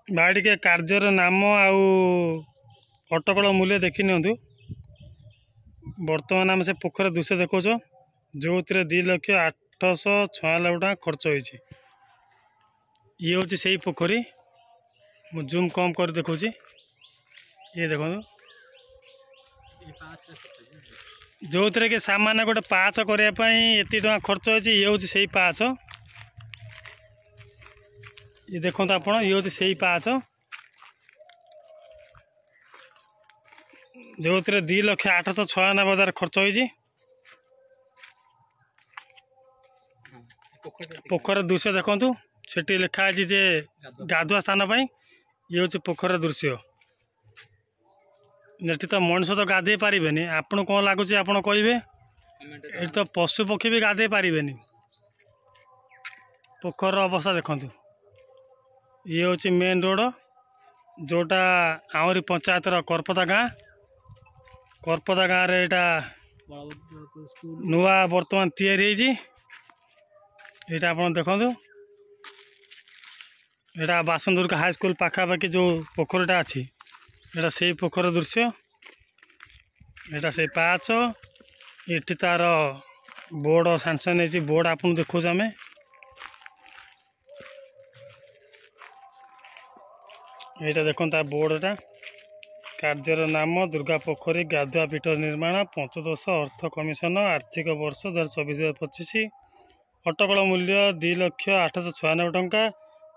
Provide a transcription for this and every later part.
भाई टे कार्यर नाम आउ अटकल मूल्य देखी नि बर्तमान आम से पोखर दृश्य देखो जो 2,08,96 टका खर्च होती ये हूँ से ही पोखरी मु जूम कम कर देखा ये देखो जो थे कि सामान गोटे पाँच करने एति टका खर्च होती ये हूँ से ही पाँच ये देखो आप ये हूँ से ही पाँच जो 2,08,96 खर्च होती पोखर दृश्य देखु से लिखाई जे गाधुआ स्थान ये हूँ पोखर दृश्य ये तो मनुष्य तो गाधे पारे आपन कौन लगुच आप कहे ये तो पशु पक्षी भी गाधे पारे पोखर अवस्था देखु ये हूँ मेन रोड जोटा आहरी पंचायत करपदा गाँ रे एटा नुआ बर्तमान तैयारी आप देखु एटा बासनदुर्ग हाई स्कूल पाखापाखि जो पोखरटा अच्छी एटा से पोखर दृश्य एटा से पाँच ये तार बोर्ड सांसन है बोर्ड आप देखो आम यहाँ देखो बोर्डटा कार्यर नाम दुर्गा पोखरी गाधुआ पीठ निर्माण पंचदश अर्थ कमिशन आर्थिक वर्ष 2024-25 अटकल मूल्य 2,08,96 टंका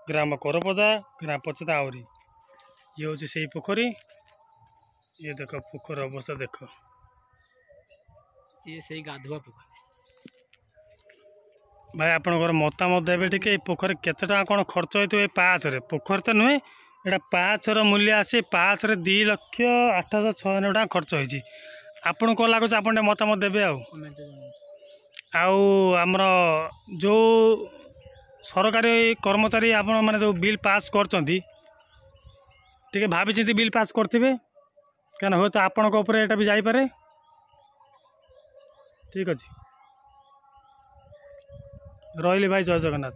ग्राम करपदा ग्राम पंचायत आहरी ये हूँ से पोखरी ये देख पोखर अवस्था देख ये से गाधुआ पोखर भाई आपंकर मतामत देवे टे पोखर केते टका कौन खर्च होते पाँच पोखर तो नुहे एटा पाँचर मूल्य आसी पाँच 2,08,96 टका खर्च होती आपन कौन लगुच आप मतामत देवे आमर जो सरकारी कर्मचारी आपण मैंने जो बिल पास कर भाई बिल पास करते क्या हे तो आपण एटा भी जापे ठीक अच्छे रही भाई जय जगन्नाथ।